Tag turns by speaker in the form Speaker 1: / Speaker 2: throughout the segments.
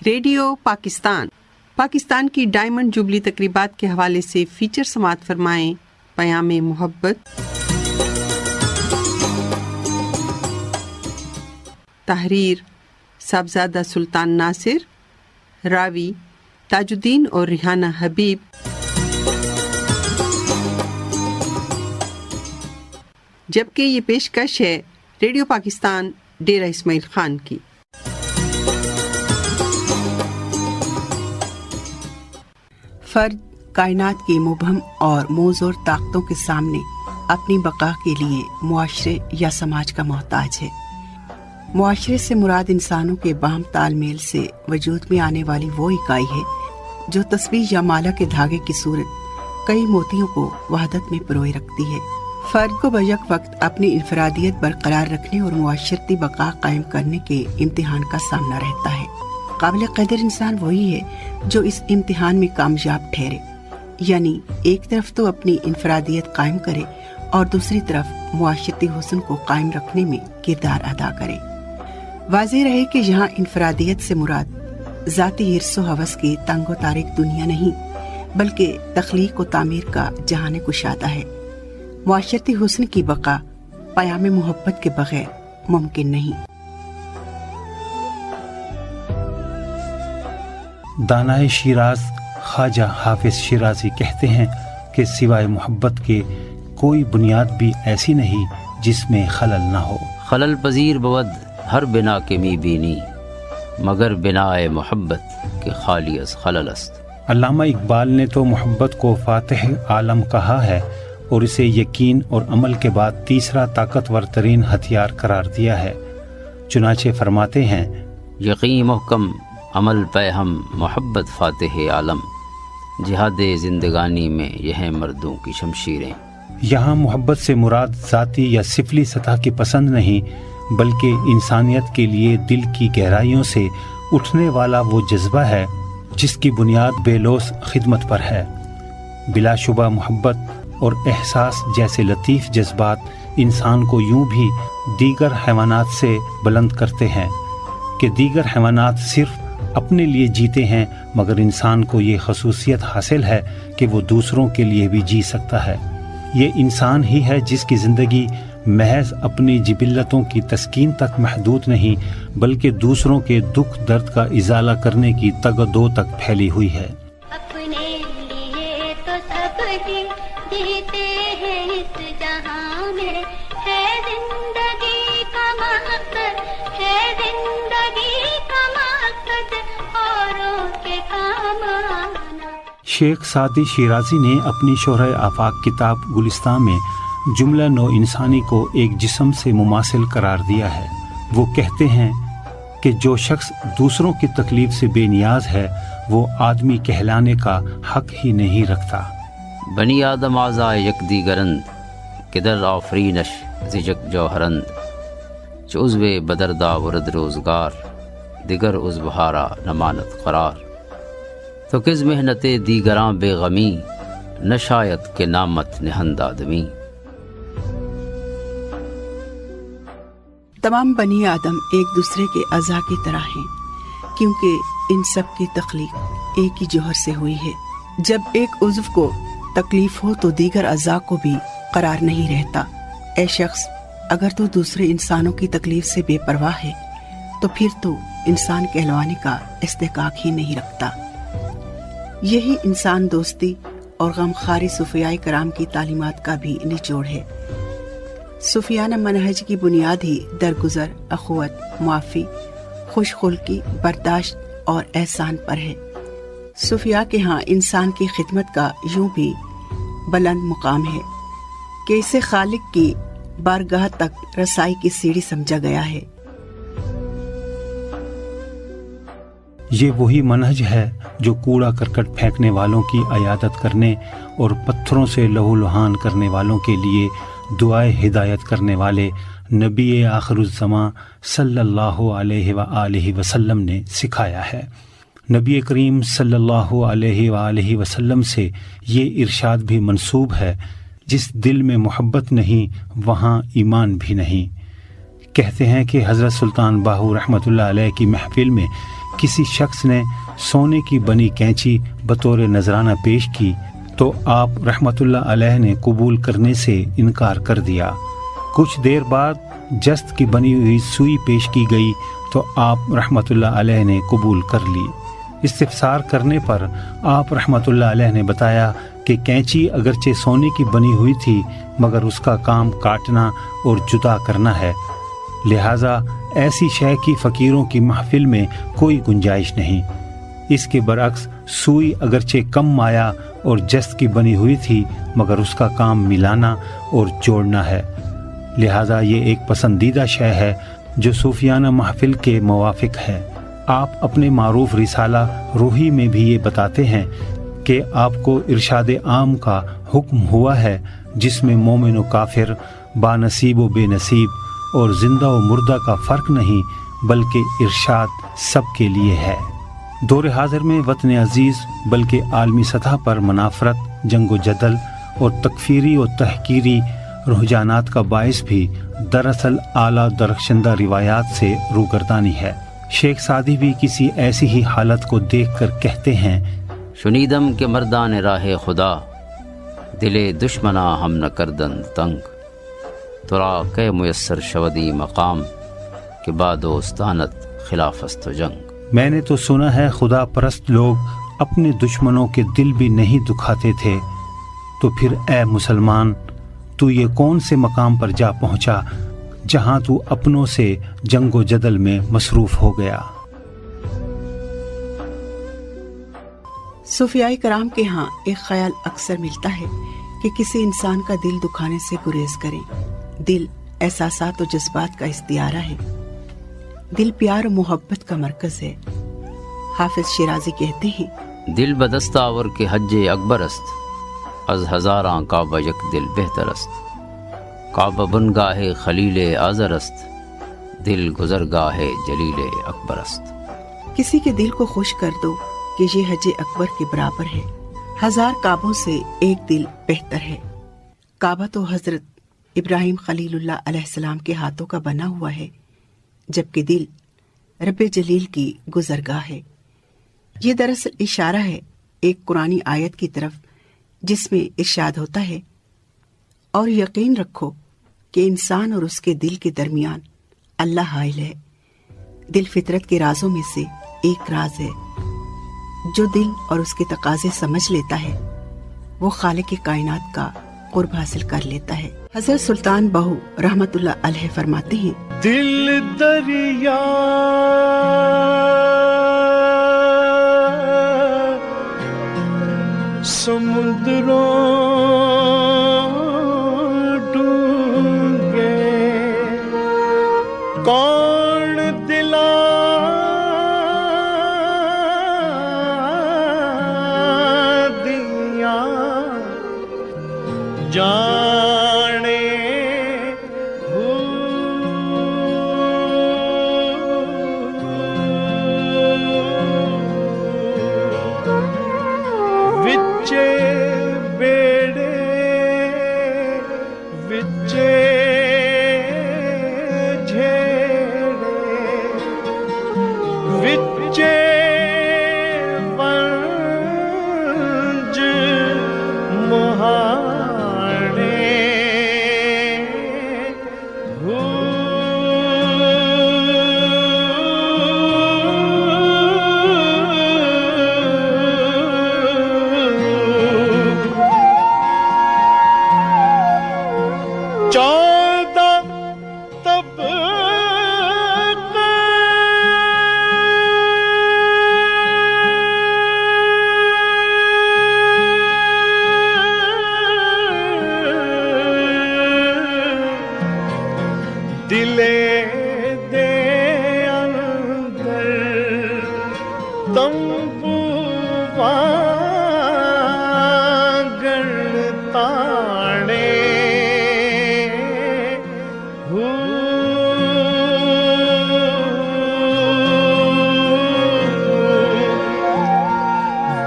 Speaker 1: Radio Pakistan کی diamond jubilee تقریبات کے حوالے سے فیچر سماعت فرمائیں پیام محبت. تحریر صاحبزادہ سلطان ناصر. راوی تاج الدین اور ریحانہ حبیب. جبکہ یہ پیشکش ہے ریڈیو پاکستان ڈیرہ اسماعیل خان کی. فرد کائنات کی مبہم اور موزور طاقتوں کے سامنے اپنی بقا کے لیے معاشرے یا سماج کا محتاج ہے. معاشرے سے مراد انسانوں کے باہم تال میل سے وجود میں آنے والی وہ اکائی ہے جو تسبیح یا مالا کے دھاگے کی صورت کئی موتیوں کو وحدت میں پروئے رکھتی ہے. فرد کو بیک وقت اپنی انفرادیت برقرار رکھنے اور معاشرتی بقا قائم کرنے کے امتحان کا سامنا رہتا ہے. قابل قدر انسان وہی ہے جو اس امتحان میں کامیاب ٹھہرے، یعنی ایک طرف تو اپنی انفرادیت قائم کرے اور دوسری طرف معاشرتی حسن کو قائم رکھنے میں کردار ادا کرے. واضح رہے کہ یہاں انفرادیت سے مراد ذاتی حرص و ہوس کی تنگ و تاریک دنیا نہیں، بلکہ تخلیق و تعمیر کا جہان کشادہ ہے. معاشرتی حسن کی بقا پیام محبت کے بغیر ممکن نہیں.
Speaker 2: دانائے شیراز خواجہ حافظ شیرازی کہتے ہیں کہ سوائے محبت کے کوئی بنیاد بھی ایسی نہیں جس میں خلل نہ ہو.
Speaker 3: خلل پذیر بود ہر بنا کے می بینی، مگر بنائے محبت کے خالی از خلل است.
Speaker 2: علامہ اقبال نے تو محبت کو فاتح عالم کہا ہے اور اسے یقین اور عمل کے بعد تیسرا طاقتور ترین ہتھیار قرار دیا ہے. چنانچہ فرماتے ہیں
Speaker 3: یقین محکم عمل پہ ہم محبت فاتح عالم، جہاد زندگانی میں یہ ہیں مردوں کی شمشیریں.
Speaker 2: یہاں محبت سے مراد ذاتی یا سفلی سطح کی پسند نہیں، بلکہ انسانیت کے لیے دل کی گہرائیوں سے اٹھنے والا وہ جذبہ ہے جس کی بنیاد بے لوث خدمت پر ہے. بلا شبہ محبت اور احساس جیسے لطیف جذبات انسان کو یوں بھی دیگر حیوانات سے بلند کرتے ہیں کہ دیگر حیوانات صرف اپنے لیے جیتے ہیں، مگر انسان کو یہ خصوصیت حاصل ہے کہ وہ دوسروں کے لیے بھی جی سکتا ہے. یہ انسان ہی ہے جس کی زندگی محض اپنی جبلتوں کی تسکین تک محدود نہیں، بلکہ دوسروں کے دکھ درد کا ازالہ کرنے کی تگ و دو تک پھیلی ہوئی ہے.
Speaker 4: اپنے لیے تو سب ہی جیتے ہیں اس جہاں میں، ہے زندگی کا مقصد، ہے زندگی کا مقصد اوروں کے کام آنا.
Speaker 2: شیخ سعدی شیرازی نے اپنی شرح آفاق کتاب گلستان میں جملہ نو انسانی کو ایک جسم سے مماثل قرار دیا ہے. وہ کہتے ہیں کہ جو شخص دوسروں کی تکلیف سے بے نیاز ہے وہ آدمی کہلانے کا حق ہی نہیں رکھتا.
Speaker 3: بنی آدم آزا یک دیگرند، کدر آفرینش زجک جوہرند، چو عضو بدردا ورد روزگار، دیگر عضوہارا نمانت قرار. تو کس محنت دیگراں بے غمی، نشایت کے نامت نہند آدمی.
Speaker 1: تمام بنی آدم ایک دوسرے کے اعضاء کی طرح ہیں، کیونکہ ان سب کی تخلیق ایک ہی جوہر سے ہوئی ہے. جب ایک عضو کو تکلیف ہو تو دیگر اعضاء کو بھی قرار نہیں رہتا. اے شخص، اگر تو دوسرے انسانوں کی تکلیف سے بے پرواہ ہے تو پھر تو انسان کہلوانے کا استحقاق ہی نہیں رکھتا. یہی انسان دوستی اور غمخواری صوفیاء کرام کی تعلیمات کا بھی نچوڑ ہے. صوفیانہ منہج کی بنیاد ہی درگزر، اخوت، معافی، خوش خلقی، برداشت اور احسان پر ہے. صوفیاء کے ہاں انسان کی خدمت کا یوں بھی بلند مقام ہے کہ اسے خالق کی بارگاہ تک رسائی کی سیڑھی سمجھا گیا ہے.
Speaker 2: یہ وہی منہج ہے جو کوڑا کرکٹ پھینکنے والوں کی عیادت کرنے اور پتھروں سے لہو لہان کرنے والوں کے لیے دعائے ہدایت کرنے والے نبی آخر الزماں صلی اللہ علیہ وآلہ وسلم نے سکھایا ہے. نبی کریم صلی اللہ علیہ وآلہ وسلم سے یہ ارشاد بھی منسوب ہے، جس دل میں محبت نہیں وہاں ایمان بھی نہیں. کہتے ہیں کہ حضرت سلطان باہو رحمۃ اللہ علیہ کی محفل میں کسی شخص نے سونے کی بنی کینچی بطور نذرانہ پیش کی تو آپ رحمت اللہ علیہ نے قبول کرنے سے انکار کر دیا۔ کچھ دیر بعد جست کی بنی ہوئی سوئی پیش کی گئی تو آپ رحمت اللہ علیہ نے قبول کر لی۔ استفسار کرنے پر آپ رحمت اللہ علیہ نے بتایا کہ کینچی اگرچہ سونے کی بنی ہوئی تھی مگر اس کا کام کاٹنا اور جدا کرنا ہے، لہٰذا ایسی شے کی فقیروں کی محفل میں کوئی گنجائش نہیں۔ اس کے برعکس سوئی اگرچہ کم مایا اور جست کی بنی ہوئی تھی مگر اس کا کام ملانا اور جوڑنا ہے، لہٰذا یہ ایک پسندیدہ شے ہے جو صوفیانہ محفل کے موافق ہے۔ آپ اپنے معروف رسالہ روحی میں بھی یہ بتاتے ہیں کہ آپ کو ارشاد عام کا حکم ہوا ہے جس میں مومن و کافر، بانصیب و بے نصیب اور زندہ و مردہ کا فرق نہیں بلکہ ارشاد سب کے لیے ہے۔ دور حاضر میں وطن عزیز بلکہ عالمی سطح پر منافرت، جنگ و جدل اور تکفیری و تحقیری رجحانات کا باعث بھی دراصل اعلیٰ درخشندہ روایات سے روگردانی ہے۔ شیخ سعدی بھی کسی ایسی ہی حالت کو دیکھ کر کہتے ہیں،
Speaker 3: شنیدم کے مردان راہ خدا، دلے دشمنا ہم نہ کردند تنگ، ترا کہ میسر شودی مقام، کہ بادوستانت خلاف است و جنگ۔
Speaker 2: میں نے تو سنا ہے خدا پرست لوگ اپنے دشمنوں کے دل بھی نہیں دکھاتے تھے، تو پھر اے مسلمان تو یہ کون سے مقام پر جا پہنچا جہاں تو اپنوں سے جنگ و جدل میں مصروف ہو گیا۔
Speaker 1: صوفیاء کرام کے ہاں ایک خیال اکثر ملتا ہے کہ کسی انسان کا دل دکھانے سے گریز کریں۔ دل احساسات و جذبات کا استعارہ ہے، دل پیار و محبت کا مرکز ہے۔ حافظ شیرازی کہتے ہیں،
Speaker 3: دل بدستاور کے حج اکبر است، از ہزاراں کعبہ یک دل بہتر است، کعبہ بنگاہ خلیل آزر است، دل گزرگاہ جلیل اکبر است۔
Speaker 1: کسی کے دل کو خوش کر دو کہ یہ حج اکبر کے برابر ہے، ہزار کعبوں سے ایک دل بہتر ہے۔ کعبہ تو حضرت ابراہیم خلیل اللہ علیہ السلام کے ہاتھوں کا بنا ہوا ہے، جبکہ دل رب جلیل کی گزرگاہ ہے۔ یہ دراصل اشارہ ہے ایک قرآنی آیت کی طرف جس میں ارشاد ہوتا ہے، اور یقین رکھو کہ انسان اور اس کے دل کے درمیان اللہ حائل ہے۔ دل فطرت کے رازوں میں سے ایک راز ہے، جو دل اور اس کے تقاضے سمجھ لیتا ہے وہ خالق کائنات کا قرب حاصل کر لیتا ہے۔ حضرت سلطان بہو رحمت اللہ علیہ فرماتے ہیں،
Speaker 5: دل دریا سمندروں ڈونگے، کون دلا دیا جانے وچے بیڑے وچے جھیڑے وچے ونج مہاڑے دلے دے اندر تمبو وانگن تانے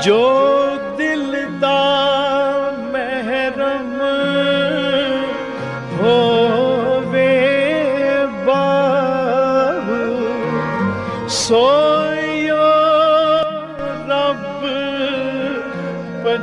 Speaker 5: جو دل دا محرم ہووے سویو